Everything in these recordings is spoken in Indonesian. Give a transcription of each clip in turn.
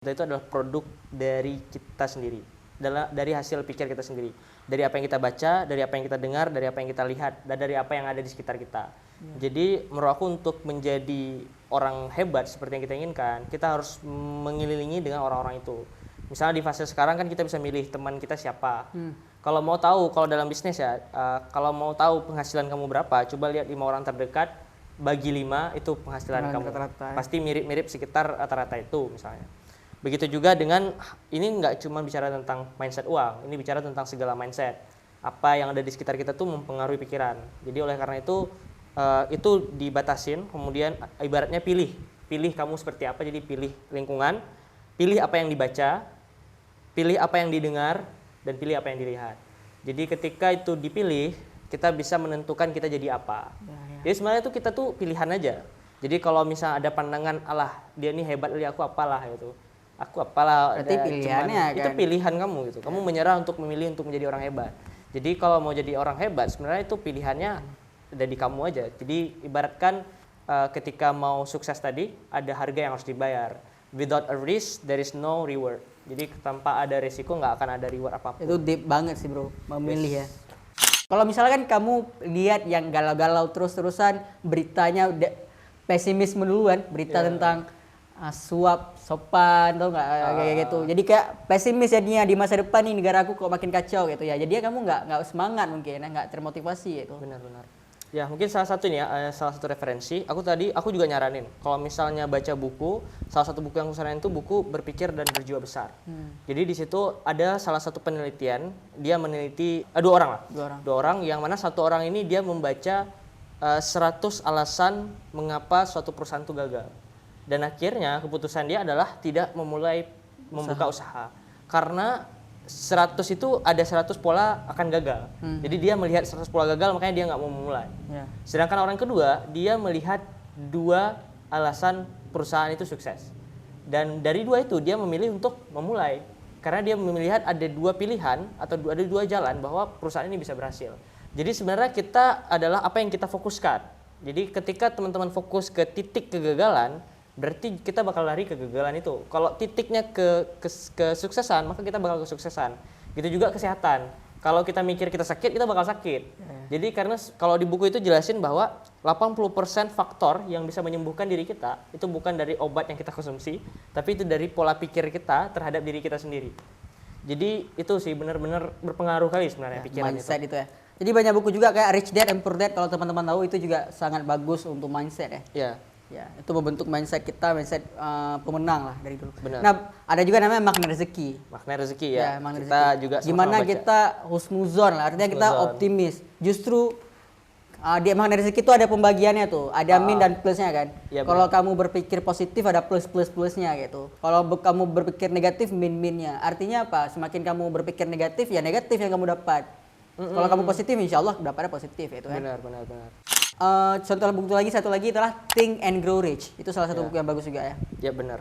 Kita itu adalah produk dari kita sendiri, dari hasil pikir kita sendiri, dari apa yang kita baca, dari apa yang kita dengar, dari apa yang kita lihat, dan dari apa yang ada di sekitar kita. Jadi menurut aku untuk menjadi orang hebat seperti yang kita inginkan, kita harus mengelilingi dengan orang-orang itu. Misalnya di fase sekarang kan kita bisa milih teman kita siapa. Kalau mau tahu, kalau dalam bisnis ya, kalau mau tahu penghasilan kamu berapa, coba lihat 5 orang terdekat, bagi 5 itu penghasilan kamu. Rata-rata, ya. Pasti mirip-mirip sekitar rata-rata itu misalnya. Begitu juga dengan, ini nggak cuma bicara tentang mindset uang, ini bicara tentang segala mindset. Apa yang ada di sekitar kita tuh mempengaruhi pikiran. Jadi oleh karena itu dibatasin, kemudian ibaratnya pilih kamu seperti apa, jadi pilih lingkungan, pilih apa yang dibaca, pilih apa yang didengar, dan pilih apa yang dilihat. Jadi ketika itu dipilih, kita bisa menentukan kita jadi apa. Jadi sebenarnya itu kita tuh pilihan aja. Jadi kalau misalnya ada pandangan, alah dia ini hebat, aku apalah gitu. Aku apalah, berarti pilihannya kan? Itu pilihan kamu gitu. Kamu menyerah untuk memilih untuk menjadi orang hebat. Jadi kalau mau jadi orang hebat sebenarnya itu pilihannya ada di kamu aja. Jadi ibaratkan ketika mau sukses tadi ada harga yang harus dibayar. Without a risk there is no reward. Jadi tanpa ada resiko nggak akan ada reward apapun. Itu deep banget sih bro, memilih ya. Kalau misalkan kamu lihat yang galau-galau terus-terusan, beritanya pesimisme duluan, berita tentang suap, sopan, tau nggak kayak gitu. Jadi kayak pesimis jadinya di masa depan nih negara aku kok makin kacau gitu ya. Jadi kamu nggak semangat mungkin, nggak termotivasi gitu. Benar-benar. Ya mungkin salah satu nih ya, salah satu referensi. Aku juga nyaranin kalau misalnya baca buku, salah satu buku yang aku saranin itu buku Berpikir dan Berjiwa Besar. Jadi di situ ada salah satu penelitian, dia meneliti dua orang yang mana satu orang ini dia membaca 100 alasan mengapa suatu perusahaan itu gagal. Dan akhirnya keputusan dia adalah tidak membuka usaha. Karena 100 itu ada 100 pola akan gagal. Jadi dia melihat 100 pola gagal makanya dia nggak mau memulai. Sedangkan orang kedua dia melihat 2 alasan perusahaan itu sukses. Dan dari 2 itu dia memilih untuk memulai. Karena dia melihat ada 2 pilihan atau ada 2 jalan bahwa perusahaan ini bisa berhasil. Jadi sebenarnya kita adalah apa yang kita fokuskan. Jadi ketika teman-teman fokus ke titik kegagalan, berarti kita bakal lari ke kegagalan itu. Kalau titiknya ke kesuksesan, maka kita bakal kesuksesan. Gitu juga kesehatan. Kalau kita mikir kita sakit, kita bakal sakit. Jadi karena kalau di buku itu jelasin bahwa 80% faktor yang bisa menyembuhkan diri kita itu bukan dari obat yang kita konsumsi, tapi itu dari pola pikir kita terhadap diri kita sendiri. Jadi itu sih benar-benar berpengaruh kali sebenarnya pikiran mindset itu ya. Jadi banyak buku juga kayak Rich Dad and Poor Dad, kalau teman-teman tahu itu juga sangat bagus untuk mindset ya. Iya. Ya, itu membentuk mindset kita, mindset pemenang lah dari dulu. Benar. Nah, ada juga namanya makna rezeki. Makna rezeki ya. Makna kita rezeki. juga gimana kita husnuzon lah, artinya kita optimis. Justru di makna rezeki itu ada pembagiannya tuh, ada min dan plusnya kan. Ya, kalau kamu berpikir positif ada plusnya gitu. Kalau kamu berpikir negatif minnya. Artinya apa? Semakin kamu berpikir negatif ya negatif yang kamu dapat. Kalau kamu positif insya Allah dapatnya positif itu kan. Benar. Contoh buku lagi, satu lagi adalah Think and Grow Rich. Itu salah satu buku yang bagus juga ya. Ya benar.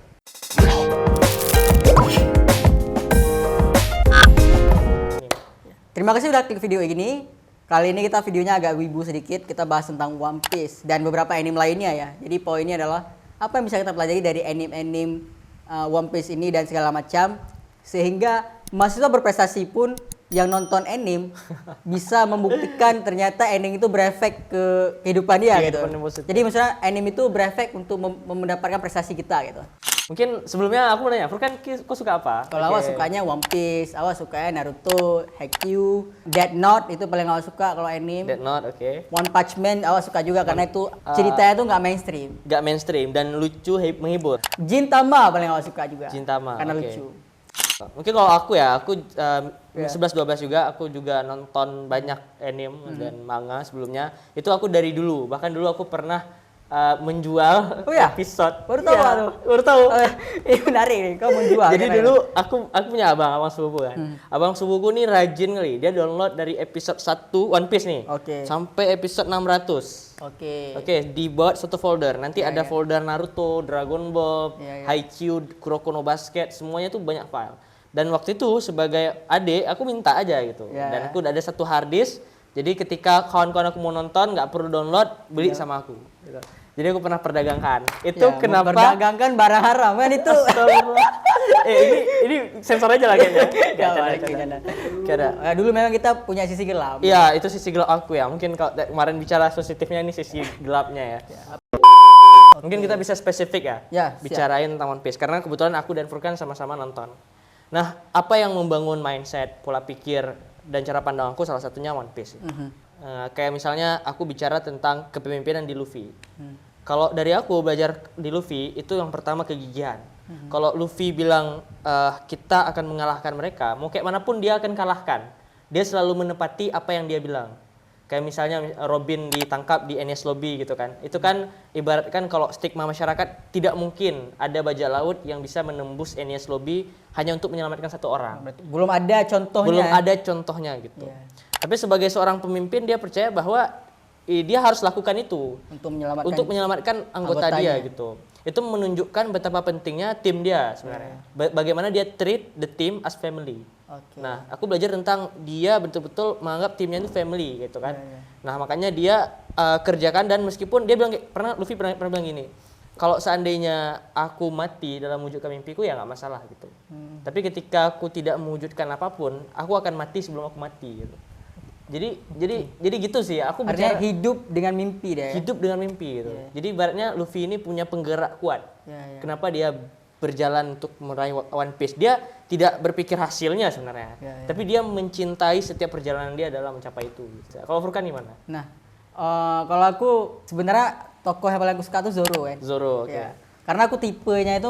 Terima kasih udah klik video ini. Kali ini kita videonya agak wibu sedikit. Kita bahas tentang One Piece dan beberapa anime lainnya ya. Jadi poinnya adalah apa yang bisa kita pelajari dari anime One Piece ini dan segala macam. Sehingga mahasiswa berprestasi pun yang nonton anime bisa membuktikan ternyata anime itu berefek ke kehidupan dia gitu. Jadi misalnya anime itu berefek untuk mendapatkan prestasi kita gitu. Mungkin sebelumnya aku mau nanya, Furkan kau suka apa? Kalau awal sukanya One Piece, awal sukanya Naruto, Haikyuu, Death Note itu paling awal suka kalau anime. Death Note, oke. One Punch Man awal suka juga karena itu ceritanya tuh nggak mainstream. Nggak mainstream dan lucu, menghibur. Gintama paling awal suka juga. Gintama, karena lucu. Mungkin kalau aku 11-12 juga, aku juga nonton banyak anime dan manga sebelumnya. Itu aku dari dulu, bahkan dulu aku pernah menjual episode. Baru tahu tuh. Baru tahu. Ini menarik nih, kau menjual. Jadi dulu aku punya abang sepupu kan. Abang sepupuku nih rajin kali, dia download dari episode 1 One Piece nih. Sampai episode 600. Oke, dibuat satu folder. Nanti ada folder Naruto, Dragon Ball, Haikyuu, Kuroko no Basket, semuanya tuh banyak file. Dan waktu itu sebagai adik aku minta aja gitu. Dan aku udah ada satu hard disk. Jadi ketika kawan-kawan aku mau nonton nggak perlu download, beli sama aku. Gitu. Jadi aku pernah perdagangkan. Itu Ya, kenapa? memperdagangkan barang haram kan itu. Astagfirullah. ini sensor aja lah kayaknya. Gak Canda, balik, canda. canda. Canda. Dulu memang kita punya sisi gelap. Iya, itu sisi gelap aku ya. Mungkin kalau kemarin bicara sensitifnya ini sisi gelapnya ya. Mungkin kita bisa spesifik ya, Ya, siap. bicarain tentang One Piece. Karena kebetulan aku dan Furkan sama-sama nonton. Nah, apa yang membangun mindset, pola pikir, dan cara pandang aku salah satunya One Piece. Kayak misalnya aku bicara tentang kepemimpinan di Luffy. Kalau dari aku belajar di Luffy, itu yang pertama kegigihan. Kalau Luffy bilang kita akan mengalahkan mereka, mau kayak manapun dia akan kalahkan. Dia selalu menepati apa yang dia bilang. Kayak misalnya Robin ditangkap di Enies Lobby gitu kan. Itu kan ibaratkan kalau stigma masyarakat tidak mungkin ada bajak laut yang bisa menembus Enies Lobby hanya untuk menyelamatkan satu orang. Berarti belum ada contohnya. Belum ada contohnya gitu. Iya. Tapi sebagai seorang pemimpin dia percaya bahwa dia harus lakukan itu Untuk menyelamatkan anggota anggotanya. dia gitu. Itu menunjukkan betapa pentingnya tim dia sebenarnya. Bagaimana dia treat the team as family. Oke. Nah, aku belajar tentang dia betul-betul menganggap timnya itu family gitu kan. Iya. Nah, makanya dia kerjakan dan meskipun dia bilang Luffy pernah bilang gini, kalau seandainya aku mati dalam mewujudkan mimpiku ya nggak masalah gitu. Tapi ketika aku tidak mewujudkan apapun, aku akan mati sebelum aku mati gitu. Jadi gitu sih. Aku Artinya bicara hidup dengan mimpi deh. hidup dengan mimpi gitu. Jadi ibaratnya Luffy ini punya penggerak kuat. Iya. Kenapa dia berjalan untuk meraih One Piece? Dia tidak berpikir hasilnya sebenarnya, tapi dia mencintai setiap perjalanan dia dalam mencapai itu. Gitu. Kalau Furkan gimana? Nah, kalau aku sebenarnya tokoh yang paling aku suka tuh Zoro kan. Zoro, oke. Ya. Karena aku tipenya itu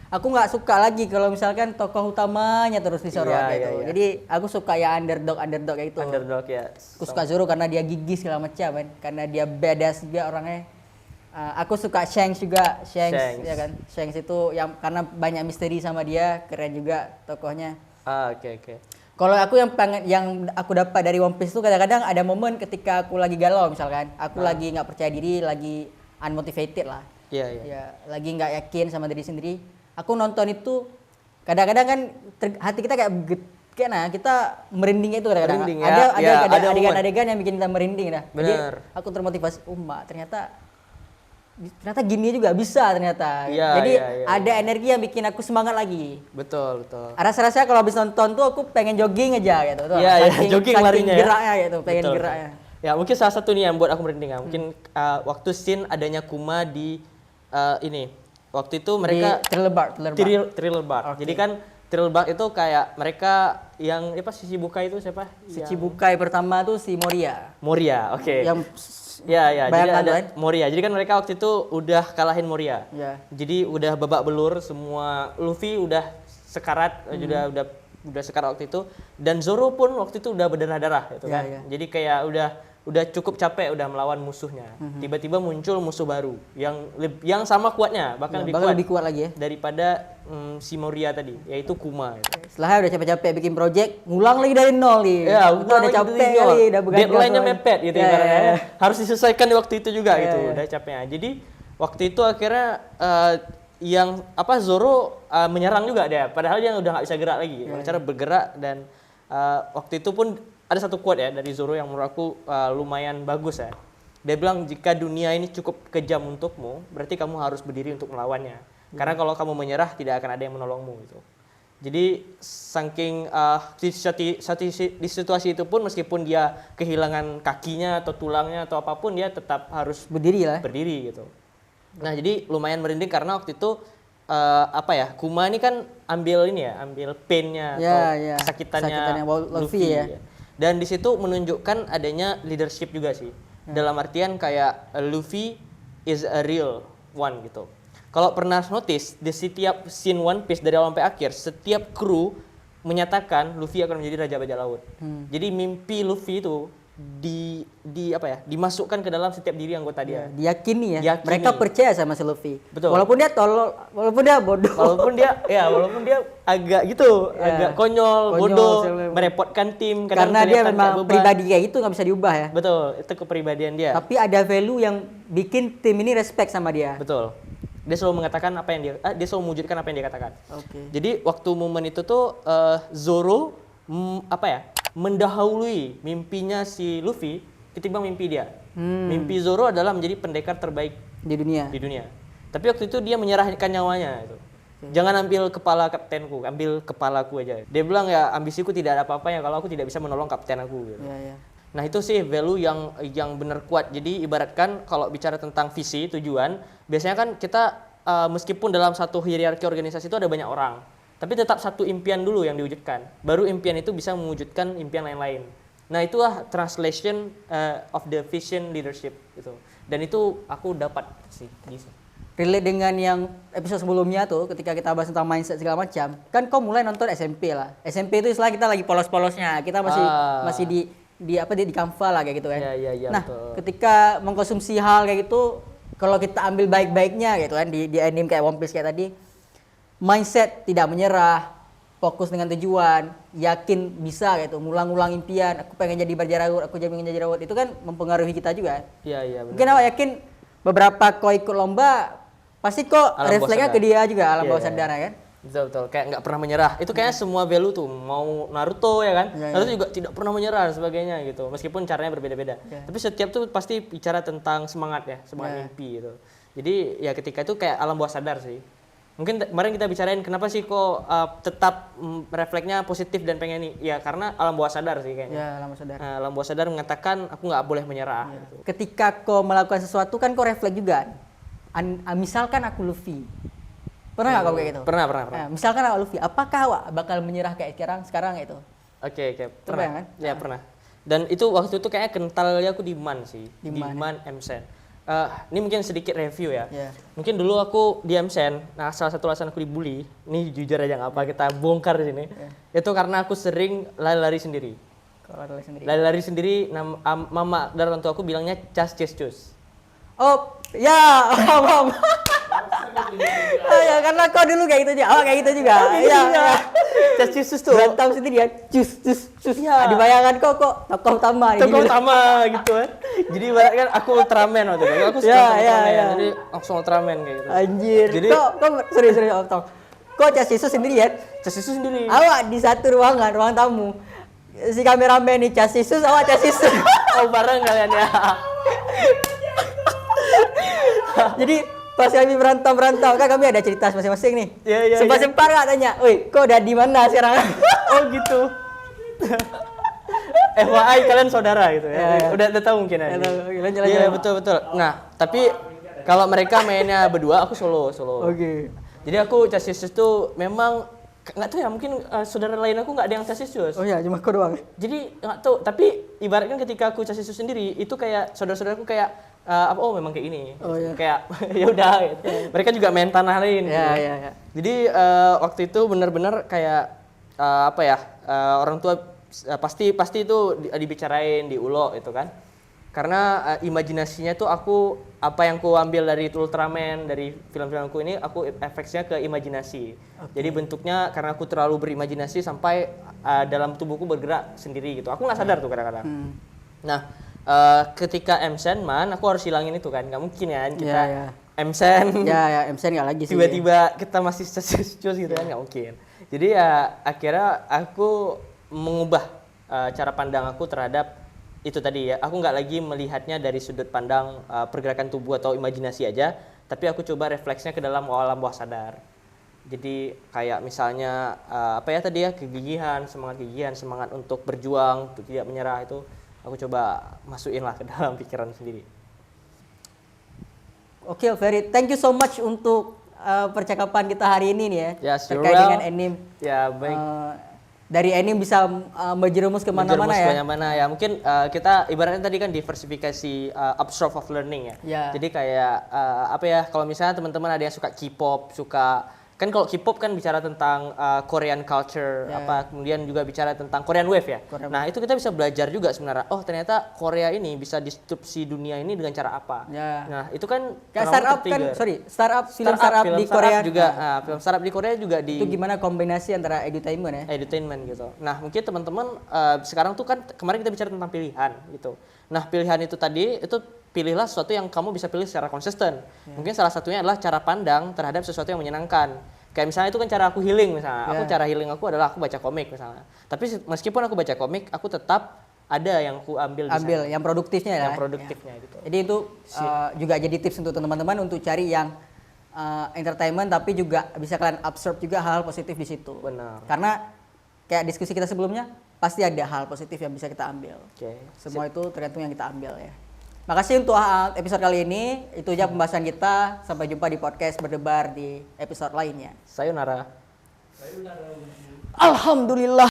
aku nggak suka lagi kalau misalkan tokoh utamanya terus disorot Iya, gitu. iya. Jadi aku suka ya underdog kayak itu. Underdog ya. Aku suka Zoro karena dia gigih segala macam kan. Karena dia badass juga orangnya. Aku suka Shanks juga. Shanks. Ya kan. Shanks itu yang karena banyak misteri sama dia, keren juga tokohnya. Oke. Kalau aku yang aku dapat dari One Piece itu kadang-kadang ada momen ketika aku lagi galau misalkan, aku lagi nggak percaya diri, lagi unmotivated lah. Iya. Ya, lagi nggak yakin sama diri sendiri. Aku nonton itu kadang-kadang kan hati kita kita merinding itu kadang-kadang. Merinding ya. Ada Ada adegan-adegan yang bikin kita merinding dah. Jadi Bener. aku termotivasi, Mbak, ternyata gini juga bisa ternyata. Iya, Jadi iya. ada energi yang bikin aku semangat lagi. Betul. Rasa-rasanya kalau habis nonton tuh aku pengen jogging aja gitu. Tuh. Iya, jogging larinya ya. Geraknya gitu, pengen Betul. geraknya. Ya, mungkin salah satu nih yang buat aku merinding ya. Mungkin waktu scene adanya Kuma di ini. Waktu itu mereka Di Thriller Bark. Thriller Bark. Oke. Jadi kan Thriller Bark itu kayak mereka yang Shichibukai itu siapa? Shichibukai pertama tuh si Moria. Moria, oke. Yang Ya, jadi bayangkan ada kan? Moria. Jadi kan mereka waktu itu udah kalahin Moria. Ya. Jadi udah babak belur, semua Luffy udah sekarat, udah sekarat waktu itu. Dan Zoro pun waktu itu udah berdarah-darah gitu Ya, kan. ya. Jadi kayak udah cukup capek udah melawan musuhnya. Tiba-tiba muncul musuh baru yang sama kuatnya, bahkan Bahkan lebih kuat lagi ya. daripada si Moria tadi, yaitu Kuma gitu. Setelahnya udah capek-capek bikin project, ngulang lagi dari nol nih. Ya, Itu udah capek kali, udah begadang. deadline-nya soalnya. mepet gitu Ya, ibaratnya. ya, ya. Harus diselesaikan di waktu itu juga Ya, gitu, ya. udah capeknya. Jadi waktu itu akhirnya Zoro menyerang juga dia, padahal dia udah nggak bisa gerak lagi. Cara bergerak dan waktu itu pun ada satu quote ya dari Zoro yang menurut aku lumayan bagus ya. Dia bilang jika dunia ini cukup kejam untukmu, berarti kamu harus berdiri untuk melawannya. Karena kalau kamu menyerah tidak akan ada yang menolongmu gitu. Jadi saking di situasi itu pun meskipun dia kehilangan kakinya atau tulangnya atau apapun dia tetap harus Berdiri lah. berdiri gitu. Nah, jadi lumayan merinding karena waktu itu Kuma ini kan ambil pain-nya Ya, atau ya. kesakitannya Kesakitannya Luffy ya. Dan di situ menunjukkan adanya leadership juga sih. Dalam artian kayak Luffy is a real one gitu. Kalau pernah notice di setiap scene One Piece dari awal sampai akhir, setiap kru menyatakan Luffy akan menjadi raja bajak laut. Jadi mimpi Luffy itu dimasukkan ke dalam setiap diri anggota dia. Diyakini ya. Diyakini. Mereka percaya sama si Luffy. Betul. Walaupun dia tolol, walaupun dia bodoh. Walaupun dia agak gitu, agak konyol, bodoh, segala- merepotkan tim, kadang Karena dia kelihatan memang kayak beban. pribadi kayak itu nggak bisa diubah ya. Betul, itu kepribadian dia. Tapi ada value yang bikin tim ini respect sama dia. Betul. Dia selalu mengatakan apa yang dia selalu mewujudkan apa yang dia katakan. Oke. Jadi waktu momen itu tuh Zoro mendahului mimpinya si Luffy ketimbang mimpi dia. Mimpi Zoro adalah menjadi pendekar terbaik Di dunia. di dunia. Tapi waktu itu dia menyerahkan nyawanya itu. Jangan ambil kepala kaptenku, ambil kepalaku aja. Dia bilang ya ambisiku tidak ada apa-apanya kalau aku tidak bisa menolong kapten aku. Gitu. Ya. Nah itu sih value yang benar kuat. Jadi ibaratkan kalau bicara tentang visi, tujuan, biasanya kan kita meskipun dalam satu hierarki organisasi itu ada banyak orang, tapi tetap satu impian dulu yang diwujudkan. Baru impian itu bisa mewujudkan impian lain-lain. Nah itulah translation of the vision leadership gitu. Dan itu aku dapat sih. Gitu. Relate dengan yang episode sebelumnya tuh, ketika kita bahas tentang mindset segala macam, kan kau mulai nonton SMP lah. SMP itu istilah kita lagi polos-polosnya, kita masih di Canva lah kayak gitu kan. Iya, Nah, betul. ketika mengkonsumsi hal kayak gitu, kalau kita ambil baik-baiknya gitu kan di anime kayak One Piece kayak tadi, mindset tidak menyerah, fokus dengan tujuan, yakin bisa gitu, ngulang-ngulang impian, aku pengen jadi Bajaraut, aku pengen jadi Raut, itu kan mempengaruhi kita juga. Iya, Mungkin awak yakin beberapa kau ikut lomba pasti kok Alam bawah refleksnya sadar. ke dia juga, alam Iya, bawah iya. sadar ya kan. Betul. Kayak nggak pernah menyerah. Itu kayaknya semua value tuh, mau Naruto ya kan. Iya, Naruto juga tidak pernah menyerah dan sebagainya gitu. Meskipun caranya berbeda-beda. Iya. Tapi setiap tuh pasti bicara tentang semangat ya, semangat Iya. mimpi gitu. Jadi ya ketika itu kayak alam bawah sadar sih. Mungkin kemarin kita bicarain kenapa sih kok tetap refleksnya positif dan pengen ini. Ya karena alam bawah sadar sih kayaknya. Ya, alam bawah sadar. Alam bawah sadar mengatakan aku nggak boleh menyerah. Gitu. Ketika kau melakukan sesuatu kan kau refleks juga. Misalkan aku Luffy. Pernah nggak kau kayak gitu? Pernah. Nah, misalkan aku Luffy, apakah awak bakal menyerah kayak sekarang itu? Oke, Coba pernah. kan? Ya, pernah. Dan itu waktu itu kayaknya kentalnya aku di MAN sih. Di Di MAN. MAN MSen. Ini mungkin sedikit review ya. Iya. Mungkin dulu aku di MSen, nah salah satu alasan aku dibully, ini jujur aja nggak apa kita bongkar di sini. Itu karena aku sering lari-lari sendiri. Kalau ada sendiri. Lari-lari sendiri, mama dan orang tua aku bilangnya cas cis cus. Oh, ya, om. Oh ya, karena kau dulu kayak gitu juga. Oh, kayak gitu juga. Iya. Cas cis cus tuh. Berantem sendiri ya. Cus. Iya. Di bayangan kok tokoh utama Tokoh utama gitu kan. Jadi ibaratnya kan aku Ultraman waktu itu. Aku suka Ultraman. Iya. Jadi langsung Ultraman kayak gitu. Anjir. Jadi- Kok serius om Tom. Kok cas Yesus sendiri ya? Cas cis cus sendiri. Awak di satu ruangan, ruang tamu. Si kameramen nih cas Yesus, awak cas Yesus. Oh bareng kalian ya. Jadi pas kami berantem kan kami ada cerita masing-masing nih. Iya. Sempat nggak tanya, "Woi, kok udah di mana sekarang?" Oh gitu. FYI kalian saudara gitu ya. Ya. Udah tahu mungkin aja. Udah tahu. Oke, lanjut. Iya betul. Nah, tapi kalau mereka mainnya berdua, aku solo. Oke. Jadi aku cas Yesus tuh memang nggak tahu ya, mungkin saudara lain aku nggak ada yang cas Yesus. Oh iya, cuma kau doang. Jadi nggak tahu, tapi ibaratkan ketika aku cas Yesus sendiri, itu kayak saudara-saudaraku kayak oh memang kayak ini. Oh, iya. Kayak ya udah gitu. Mereka juga main tanah lain. Iya. Jadi waktu itu benar-benar kayak orang tua pasti itu dibicarain, diulok itu kan. Karena imajinasinya tuh apa yang ku ambil dari Ultraman, dari film-filmku ini aku efeknya ke imajinasi. Jadi bentuknya karena aku terlalu berimajinasi sampai dalam tubuhku bergerak sendiri gitu. Aku nggak sadar tuh kadang-kadang. Nah, ketika MSen aku harus hilangin itu kan. Nggak mungkin ya kita Iya. MSen Ya, MSN nggak lagi sih. tiba-tiba kita masih cus gitu kan, nggak mungkin. Jadi ya akhirnya aku mengubah cara pandang aku terhadap itu tadi ya. Aku nggak lagi melihatnya dari sudut pandang pergerakan tubuh atau imajinasi aja, tapi aku coba refleksnya ke dalam alam bawah sadar. Jadi kayak misalnya kegigihan, semangat untuk berjuang, untuk tidak menyerah itu aku coba masukin lah ke dalam pikiran sendiri. Oke, Ferry, thank you so much untuk percakapan kita hari ini nih ya. Yes, you're terkait well. dengan anime. Ya baik. Dari anime bisa menjerumus kemana-mana Menjerumus ya. kemana-mana ya. Mungkin kita ibaratnya tadi kan diversifikasi upstream of learning ya. Ya. Jadi kayak kalau misalnya teman-teman ada yang suka K-pop, kan kalau K-pop kan bicara tentang Korean culture, kemudian juga bicara tentang Korean Wave ya. Nah itu kita bisa belajar juga sebenarnya. Oh ternyata Korea ini bisa disrupsi dunia ini dengan cara apa. Ya. Nah itu kan Kayak startup kan, film startup di Korea juga. Film startup di Korea juga di itu gimana kombinasi antara edutainment ya? edutainment gitu. Nah mungkin teman-teman sekarang tuh kan kemarin kita bicara tentang pilihan gitu. Nah pilihan itu tadi itu pilihlah sesuatu yang kamu bisa pilih secara konsisten. Mungkin salah satunya adalah cara pandang terhadap sesuatu yang menyenangkan. Kayak misalnya itu kan cara aku healing misalnya. Cara healing aku adalah aku baca komik misalnya. Tapi meskipun aku baca komik, aku tetap ada yang ku ambil di Ambil sana. yang produktifnya ya. Yang produktifnya gitu. Jadi itu juga jadi tips untuk teman-teman untuk cari yang entertainment tapi juga bisa kalian absorb juga hal positif di situ. Benar. Karena kayak diskusi kita sebelumnya pasti ada hal positif yang bisa kita ambil. Oke. Semua itu tergantung yang kita ambil ya. Makasih untuk episode kali ini. Itu aja pembahasan kita. Sampai jumpa di podcast berdebar di episode lainnya. Sayonara. Alhamdulillah.